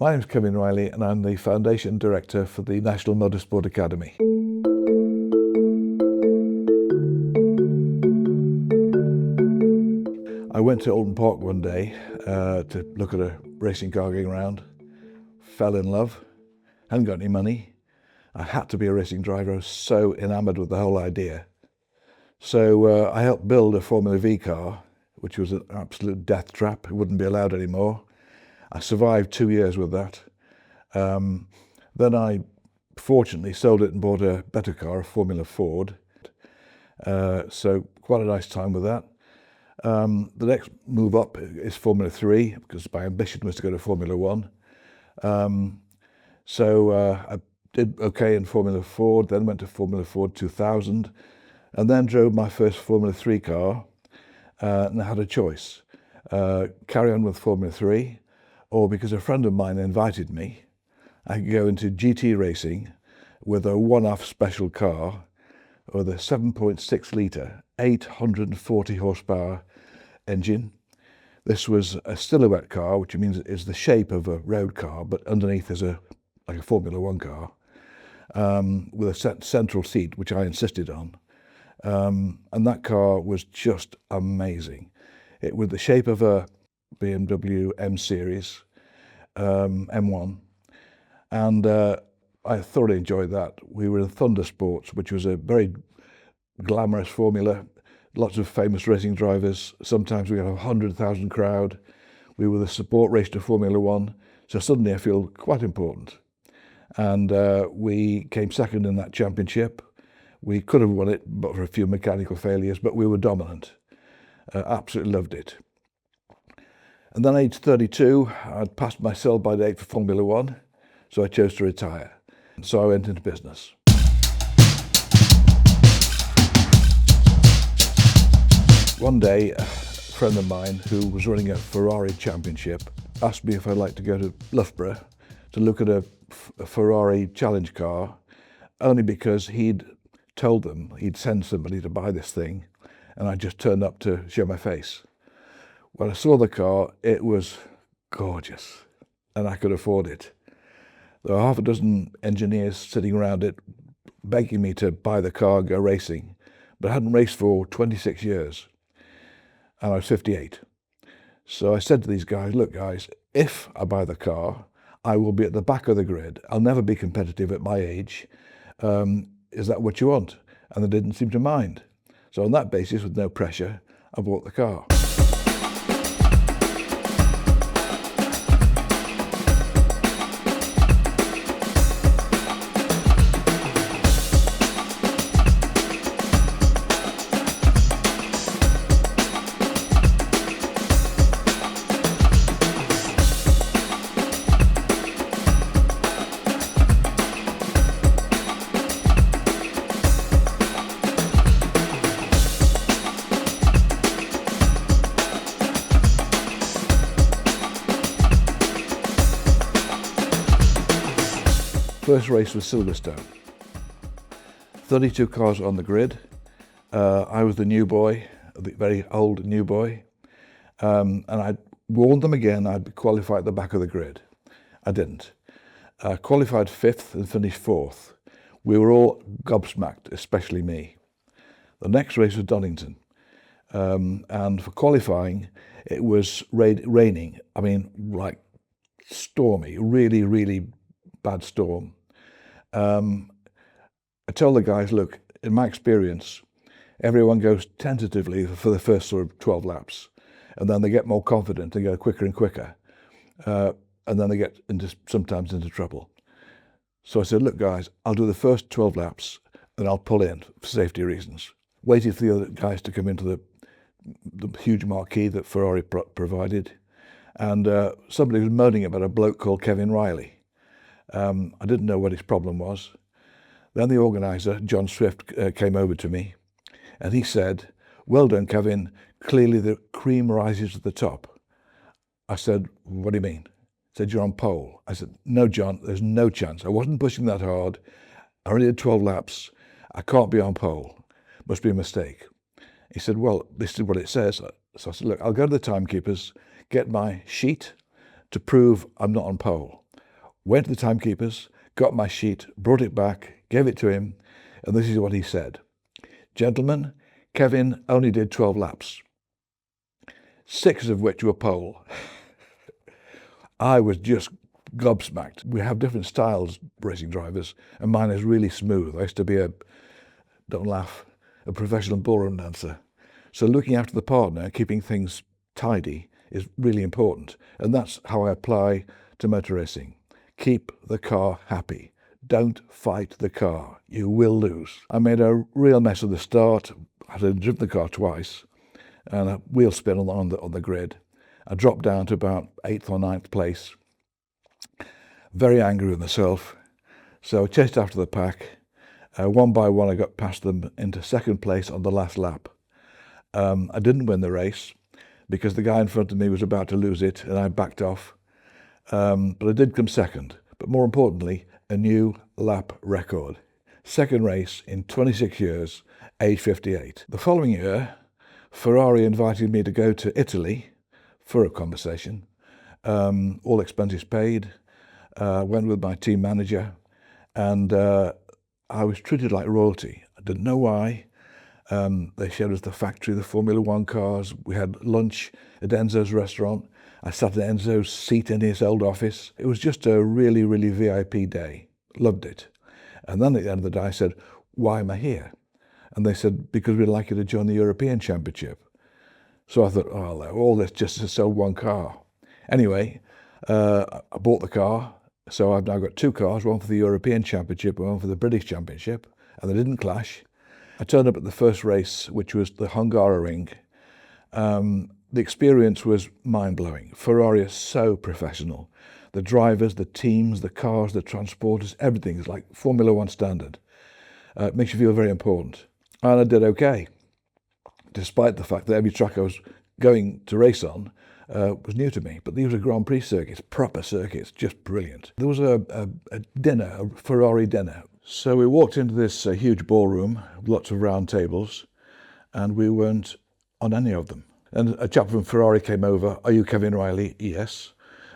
My name's Kevin Riley and I'm the Foundation Director for the National Motorsport Academy. I went to Oldham Park one day to look at a racing car going around, fell in love, hadn't got any money. I had to be a racing driver. I was so enamoured with the whole idea. So I helped build a Formula V car, which was an absolute death trap. It wouldn't be allowed anymore. I survived 2 years with that. Then I fortunately sold it and bought a better car, a Formula Ford. So quite a nice time with that. The next move up is Formula 3, because my ambition was to go to Formula 1. I did okay in Formula Ford, then went to Formula Ford 2000, and then drove my first Formula 3 car, and I had a choice. Carry on with Formula 3, or because a friend of mine invited me, I could go into GT racing with a one-off special car with a 7.6 litre, 840 horsepower engine. This was a silhouette car, which means it is the shape of a road car, but underneath is like a Formula 1 car, with a central seat, which I insisted on. And that car was just amazing. It was the shape of a BMW M Series, M1, and I thoroughly enjoyed that. We were in Thunder Sports, which was a very glamorous formula, lots of famous racing drivers. Sometimes we had a 100,000 crowd. We were the support race to Formula 1, so suddenly I feel quite important. And we came second in that championship. We could have won it, but for a few mechanical failures, but we were dominant. Absolutely loved it. And then at age 32, I'd passed my sell-by date for Formula 1, so I chose to retire. So I went into business. One day, a friend of mine who was running a Ferrari championship asked me if I'd like to go to Loughborough to look at a Ferrari challenge car, only because he'd told them he'd send somebody to buy this thing, and I just turned up to show my face. When I saw the car, it was gorgeous, and I could afford it. There were half a dozen engineers sitting around it, begging me to buy the car and go racing, but I hadn't raced for 26 years, and I was 58. So I said to these guys, look guys, if I buy the car, I will be at the back of the grid. I'll never be competitive at my age. Is that what you want? And they didn't seem to mind. So on that basis, with no pressure, I bought the car. First race was Silverstone. 32 cars on the grid. I was the new boy, the very old new boy. And I warned them again I'd qualify at the back of the grid. I didn't. I qualified 5th and finished 4th. We were all gobsmacked, especially me. The next race was Donington. And for qualifying, it was raining. I mean, like stormy, really, really bad storm. I told the guys, look, in my experience, everyone goes tentatively for the first sort of 12 laps, and then they get more confident and go quicker and quicker, and then they get sometimes into trouble. So I said, look guys, I'll do the first 12 laps and I'll pull in for safety reasons. Waited for the other guys to come into the huge marquee that Ferrari provided, and somebody was moaning about a bloke called Kevin Riley. I didn't know what his problem was. Then the organiser, John Swift, came over to me and he said, well done, Kevin, clearly the cream rises to the top. I said, what do you mean? He said, you're on pole. I said, no, John, there's no chance. I wasn't pushing that hard. I only did 12 laps. I can't be on pole. Must be a mistake. He said, well, this is what it says. So I said, look, I'll go to the timekeepers, get my sheet to prove I'm not on pole. Went to the timekeepers, got my sheet, brought it back, gave it to him, and this is what he said. Gentlemen, Kevin only did 12 laps, 6 of which were pole. I was just gobsmacked. We have different styles, racing drivers, and mine is really smooth. I used to be don't laugh, a professional ballroom dancer. So looking after the partner, keeping things tidy is really important. And that's how I apply to motor racing. Keep the car happy. Don't fight the car. You will lose. I made a real mess of the start. I had driven the car twice and a wheel spin on the grid. I dropped down to about 8th or 9th place. Very angry with myself. So I chased after the pack. One by one, I got past them into 2nd place on the last lap. I didn't win the race because the guy in front of me was about to lose it and I backed off. But I did come 2nd. But more importantly, a new lap record. 2nd race in 26 years, age 58. The following year, Ferrari invited me to go to Italy for a conversation. All expenses paid. Went with my team manager and I was treated like royalty. I didn't know why. They showed us the factory, the Formula One cars. We had lunch at Enzo's restaurant. I sat in Enzo's seat in his old office. It was just a really, really VIP day. Loved it. And then at the end of the day, I said, why am I here? And they said, because we'd like you to join the European Championship. So I thought, oh, all this just to sell one car. Anyway, I bought the car. So I've now got 2 cars, one for the European Championship and one for the British Championship, and they didn't clash. I turned up at the first race, which was the Hungaroring. The experience was mind-blowing. Ferrari is so professional. The drivers, the teams, the cars, the transporters, everything is like Formula One standard. It makes you feel very important. And I did okay, despite the fact that every track I was going to race on was new to me. But these were Grand Prix circuits, proper circuits, just brilliant. There was a dinner, a Ferrari dinner. So we walked into this huge ballroom, lots of round tables, and we weren't on any of them. And a chap from Ferrari came over. Are you Kevin Riley? Yes.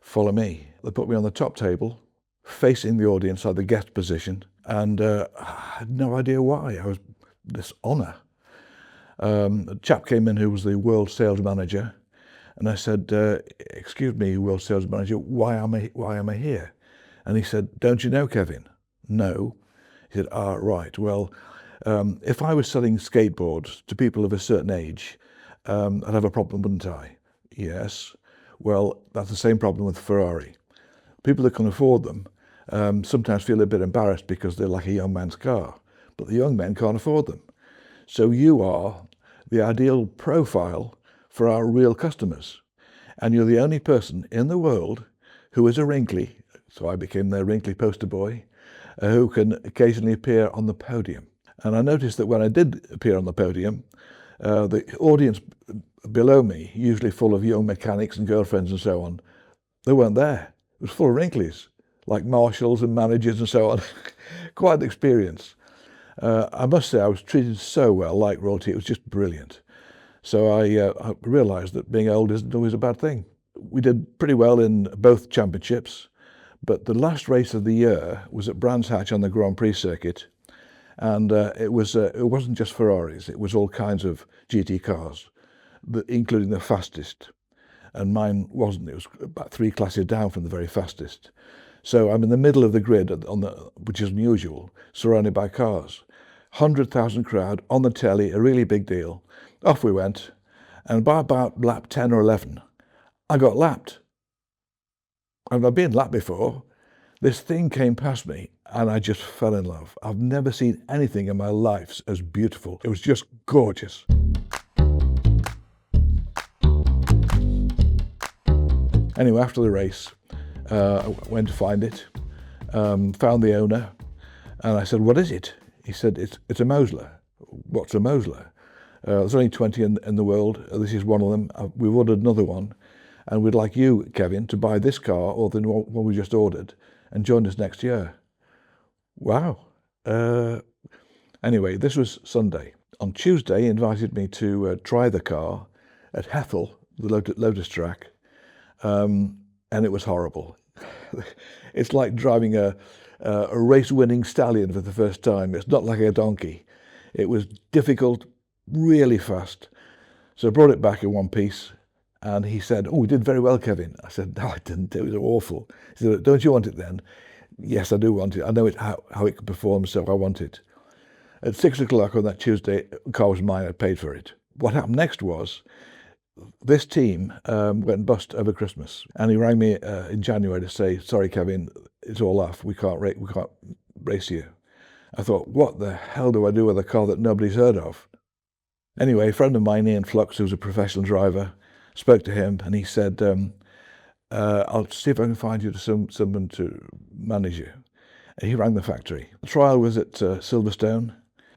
Follow me. They put me on the top table, facing the audience, like the guest position, and I had no idea why. I was this honour. A chap came in who was the world sales manager, and I said, excuse me, world sales manager, why am I here? And he said, don't you know Kevin? No. He said, right, well, if I was selling skateboards to people of a certain age, I'd have a problem, wouldn't I? Yes. Well, that's the same problem with Ferrari. People that can afford them sometimes feel a bit embarrassed because they're like a young man's car, but the young men can't afford them. So you are the ideal profile for our real customers. And you're the only person in the world who is a wrinkly, so I became their wrinkly poster boy, who can occasionally appear on the podium. And I noticed that when I did appear on the podium, the audience below me, usually full of young mechanics and girlfriends and so on, they weren't there. It was full of wrinklies, like marshals and managers and so on. Quite an experience. I must say I was treated so well, like royalty. It was just brilliant. So I realised that being old isn't always a bad thing. We did pretty well in both championships, but the last race of the year was at Brands Hatch on the Grand Prix circuit, and it wasn't just Ferraris, it was all kinds of GT cars, including the fastest, and mine wasn't. It was about 3 classes down from the very fastest. So I'm in the middle of the grid, which is unusual, surrounded by cars. 100,000 crowd on the telly, a really big deal. Off we went, and by about lap 10 or 11, I got lapped. I've been lapped before. This thing came past me, and I just fell in love. I've never seen anything in my life as beautiful. It was just gorgeous. Anyway, after the race, I went to find it, found the owner, and I said, what is it? He said, it's a Mosler. What's a Mosler? There's only 20 in the world. This is one of them. We've ordered another one, and we'd like you, Kevin, to buy this car or the one we just ordered and join us next year. Wow. Anyway, this was Sunday. On Tuesday, he invited me to try the car at Hethel, the Lotus track, and it was horrible. It's like driving a race-winning stallion for the first time. It's not like a donkey. It was difficult, really fast. So I brought it back in one piece, and he said, "Oh, you did very well, Kevin." I said, "No, I didn't. It was awful." He said, "Don't you want it then?" "Yes, I do want it. I know how it can perform, so I want it." At 6 o'clock on that Tuesday, the car was mine. I paid for it. What happened next was this team went bust over Christmas, and he rang me in January to say, "Sorry, Kevin, it's all off. We can't race you." I thought, what the hell do I do with a car that nobody's heard of? Anyway, a friend of mine, Ian Flux, who's a professional driver, spoke to him, and he said, "I'll see if I can find you someone to manage you." And he rang the factory. The trial was at Silverstone.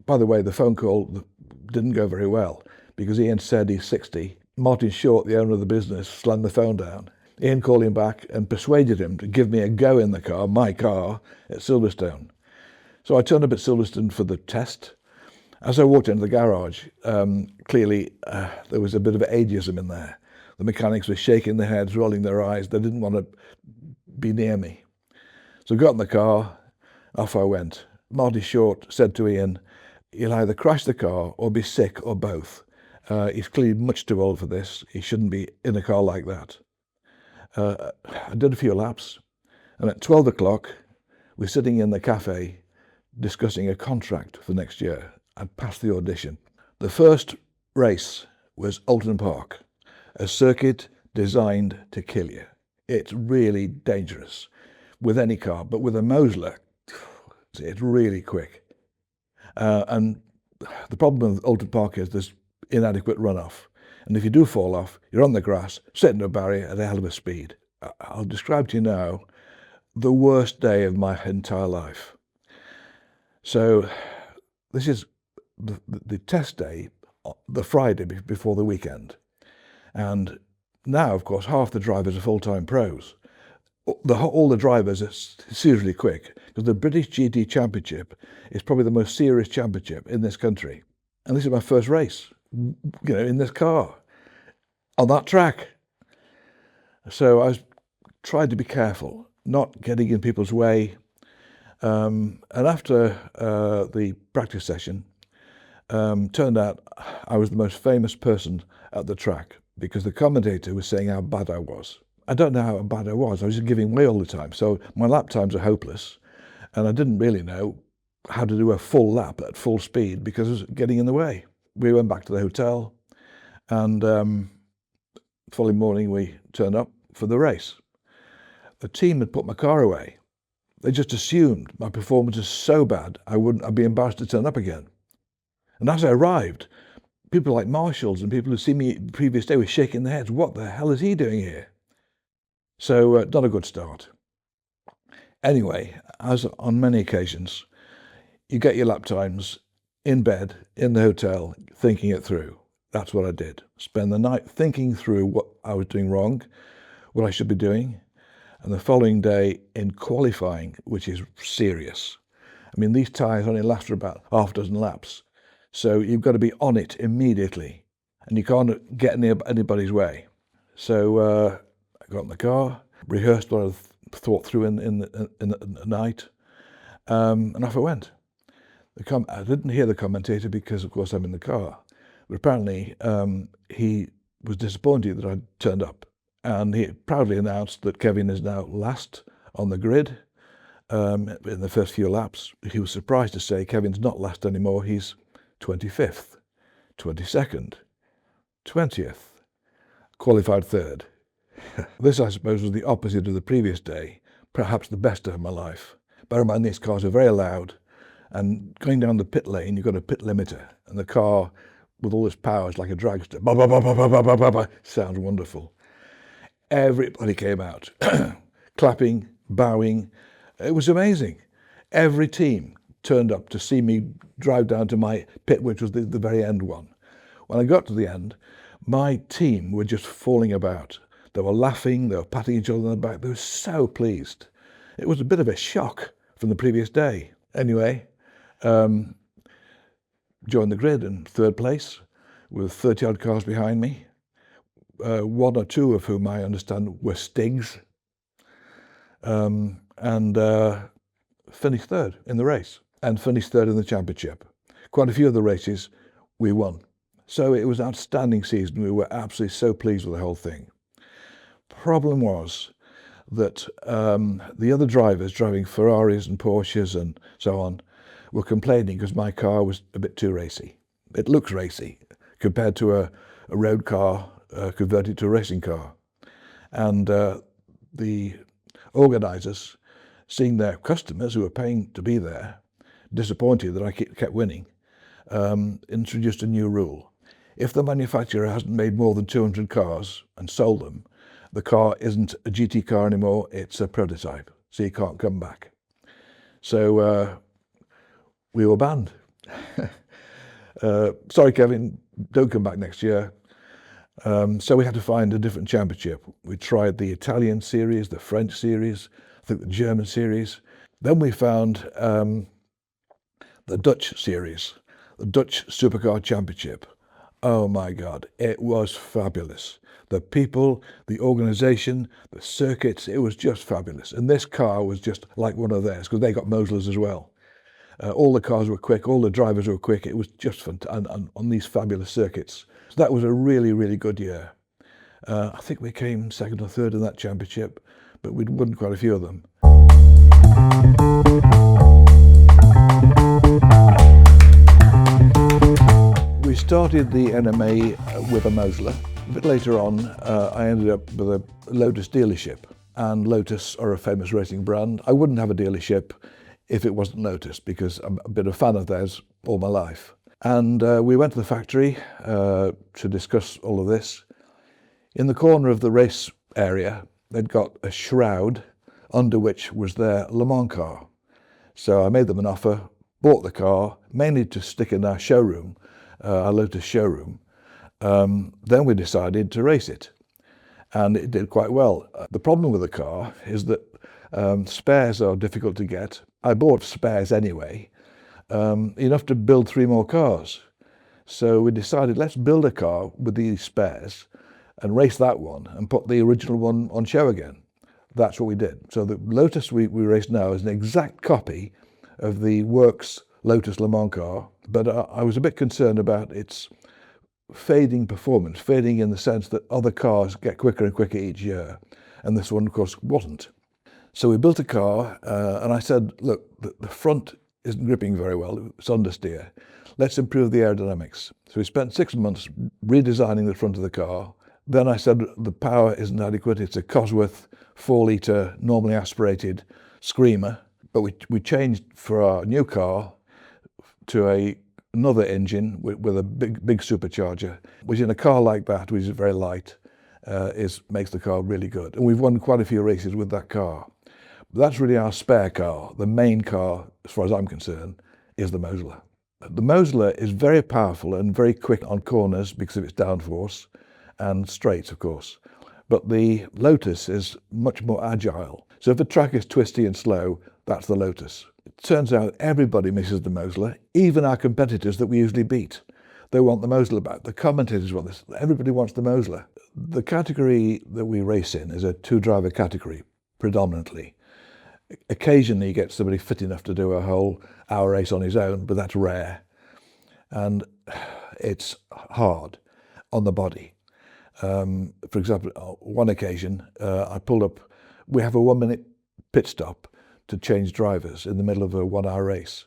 By the way, the phone call didn't go very well because Ian said he's 60. Martin Short, the owner of the business, slammed the phone down. Ian called him back and persuaded him to give me a go in the car, my car, at Silverstone. So I turned up at Silverstone for the test. As I walked into the garage, clearly there was a bit of ageism in there. The mechanics were shaking their heads, rolling their eyes. They didn't want to be near me. So I got in the car, off I went. Marty Short said to Ian, "You'll either crash the car or be sick or both. He's clearly much too old for this. He shouldn't be in a car like that." I did a few laps, and at 12 o'clock, we're sitting in the cafe discussing a contract for next year. I'd passed the audition. The first race was Alton Park, a circuit designed to kill you. It's really dangerous with any car, but with a Mosler, it's really quick. And the problem with Alton Park is there's inadequate runoff. And if you do fall off, you're on the grass, setting a barrier at a hell of a speed. I'll describe to you now the worst day of my entire life. So this is the test day, the Friday before the weekend. And now, of course, half the drivers are full-time pros. All the drivers are seriously quick because the British GT Championship is probably the most serious championship in this country. And this is my first race, in this car, on that track. So I tried to be careful, not getting in people's way. And after the practice session, turned out I was the most famous person at the track because the commentator was saying how bad I was. I don't know how bad I was just giving way all the time. So my lap times are hopeless, and I didn't really know how to do a full lap at full speed because it was getting in the way. We went back to the hotel, and following morning we turned up for the race. The team had put my car away. They just assumed my performance was so bad I'd be embarrassed to turn up again. And as I arrived, people like marshals and people who see me the previous day were shaking their heads. What the hell is he doing here? So not a good start. Anyway, as on many occasions, you get your lap times in bed, in the hotel, thinking it through. That's what I did. Spend the night thinking through what I was doing wrong, what I should be doing, and the following day in qualifying, which is serious. I mean, these tyres only last for about half a dozen laps. So you've got to be on it immediately, and you can't get anybody's way. So I got in the car, rehearsed what I thought through in the night, and off I went. I didn't hear the commentator because, of course, I'm in the car. But apparently, he was disappointed that I'd turned up. And he proudly announced that Kevin is now last on the grid in the first few laps. He was surprised to say Kevin's not last anymore. He's 25th, 22nd, 20th, qualified third. This, I suppose, was the opposite of the previous day, perhaps the best day of my life. Bear in mind, these cars are very loud, and going down the pit lane, you've got a pit limiter, and the car, with all its power, is like a dragster. Bah, bah, bah, bah, bah, bah, bah, bah, bah. Sounds wonderful. Everybody came out, clapping, bowing. It was amazing. Every team turned up to see me drive down to my pit, which was the very end one. When I got to the end, my team were just falling about. They were laughing, they were patting each other on the back. They were so pleased. It was a bit of a shock from the previous day. Anyway, joined the grid in third place with 30-odd cars behind me. One or two of whom I understand were Stigs. and finished third in the race and finished third in the championship. Quite a few of the races we won. So it was an outstanding season. We were absolutely so pleased with the whole thing. Problem was that the other drivers driving Ferraris and Porsches and so on were complaining because my car was a bit too racy. It looks racy compared to a road car converted to a racing car. And the organisers, seeing their customers who were paying to be there, disappointed that I kept winning, introduced a new rule. If the manufacturer hasn't made more than 200 cars and sold them, the car isn't a GT car anymore, it's a prototype, so you can't come back. So we were banned. Sorry, Kevin, don't come back next year. So we had to find a different championship. We tried the Italian series, the French series, I think the German series. Then we found the Dutch series, the Dutch Supercar Championship. Oh my God, it was fabulous. The people, the organisation, the circuits, it was just fabulous. And this car was just like one of theirs, because they got Moslers as well. All the cars were quick, all the drivers were quick. It was just fun, and on these fabulous circuits. So that was a really, really good year. I think we came second or third in that championship, but we'd won quite a few of them. We started the NMA with a Mosler. A bit later on, I ended up with a Lotus dealership, and Lotus are a famous racing brand. I wouldn't have a dealership if it wasn't Lotus, because I'm a bit of a fan of theirs all my life. And we went to the factory to discuss all of this. In the corner of the race area, they'd got a shroud under which was their Le Mans car. So I made them an offer, bought the car, mainly to stick in our showroom, our Lotus showroom. Then we decided to race it, and it did quite well. The problem with the car is that spares are difficult to get. I bought spares anyway, enough to build 3 more cars. So we decided, let's build a car with these spares and race that one and put the original one on show again. That's what we did. So the Lotus we race now is an exact copy of the works Lotus Le Mans car, but I was a bit concerned about its fading performance, fading in the sense that other cars get quicker and quicker each year, and this one, of course, wasn't. So we built a car, and I said, look, the front isn't gripping very well, it's understeer. Let's improve the aerodynamics. So we spent 6 months redesigning the front of the car. Then I said, the power isn't adequate, it's a Cosworth 4-litre, normally aspirated Screamer, but we changed for our new car to another engine with a big supercharger, which in a car like that, which is very light, makes the car really good. And we've won quite a few races with that car. But that's really our spare car. The main car, as far as I'm concerned, is the Mosler. The Mosler is very powerful and very quick on corners because of its downforce, and straights, of course. But the Lotus is much more agile. So if a track is twisty and slow, that's the Lotus. It turns out everybody misses the Mosler, even our competitors that we usually beat. They want the Mosler back. The commentators want this. Everybody wants the Mosler. The category that we race in is a 2-driver category, predominantly. Occasionally you get somebody fit enough to do a whole hour race on his own, but that's rare. And it's hard on the body. For example, on one occasion, I pulled up, we have a 1-minute pit stop to change drivers in the middle of a 1-hour race.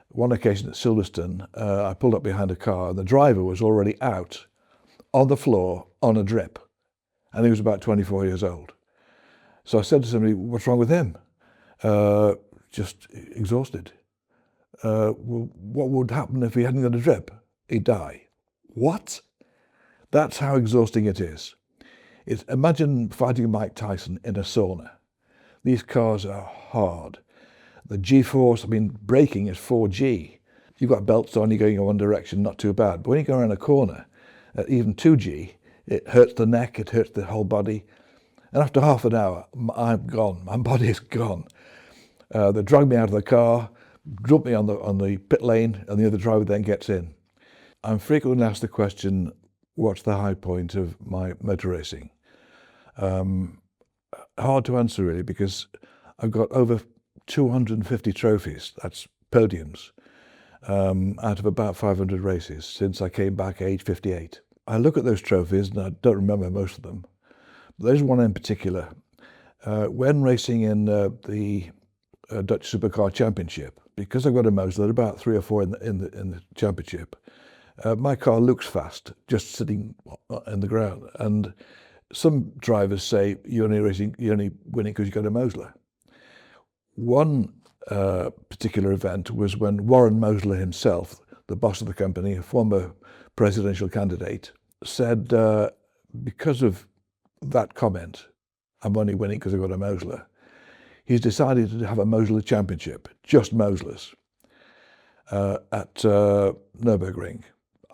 One occasion at Silverstone, I pulled up behind a car and the driver was already out on the floor on a drip, and he was about 24 years old. So I said to somebody, what's wrong with him? Just exhausted. Well, what would happen if he hadn't got a drip? He'd die. What? That's how exhausting it is. Imagine fighting Mike Tyson in a sauna. These cars are hard. The G-force, braking is 4G. You've got belts on, you're going in one direction, not too bad. But when you go around a corner, at even 2G, it hurts the neck, it hurts the whole body. And after half an hour, I'm gone. My body is gone. They drag me out of the car, dump me on the pit lane, and the other driver then gets in. I'm frequently asked the question, what's the high point of my motor racing? Hard to answer really, because I've got over 250 trophies, that's podiums, out of about 500 races since I came back age 58. I look at those trophies and I don't remember most of them. But there's one in particular. When racing in the Dutch Supercar Championship, because I've got a Moser, about 3 or 4 in the championship, my car looks fast, just sitting in the ground. And some drivers say you're only winning because you've got a Moser. One particular event was when Warren Moser himself, the boss of the company, a former presidential candidate, said because of that comment, I'm only winning because I've got a Moser, he's decided to have a Moser championship, just Mosers, at Nürburgring.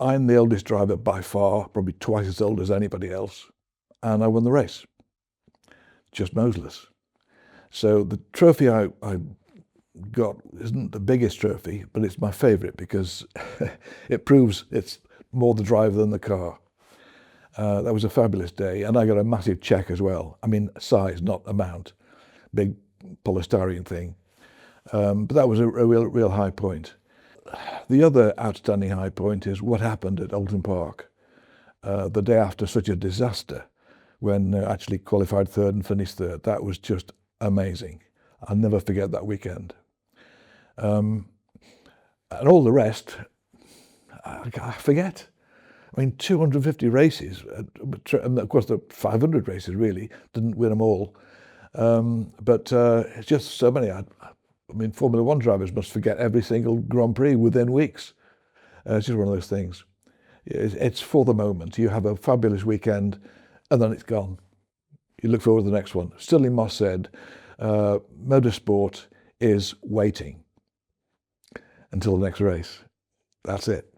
I'm the oldest driver by far, probably twice as old as anybody else, and I won the race, just Mosers. So the trophy I got isn't the biggest trophy, but it's my favourite because it proves it's more the driver than the car. That was a fabulous day, and I got a massive check as well. I mean, size, not amount. Big polystyrene thing. But that was a real high point. The other outstanding high point is what happened at Oulton Park the day after such a disaster, when I actually qualified third and finished third. That was just amazing. I'll never forget that weekend. And all the rest, I forget. I mean, 250 races, and of course the 500 races really, didn't win them all. But it's just so many. I mean, Formula One drivers must forget every single Grand Prix within weeks. It's just one of those things. It's for the moment. You have a fabulous weekend, and then it's gone. You look forward to the next one. Stirling Moss said, motorsport is waiting until the next race. That's it.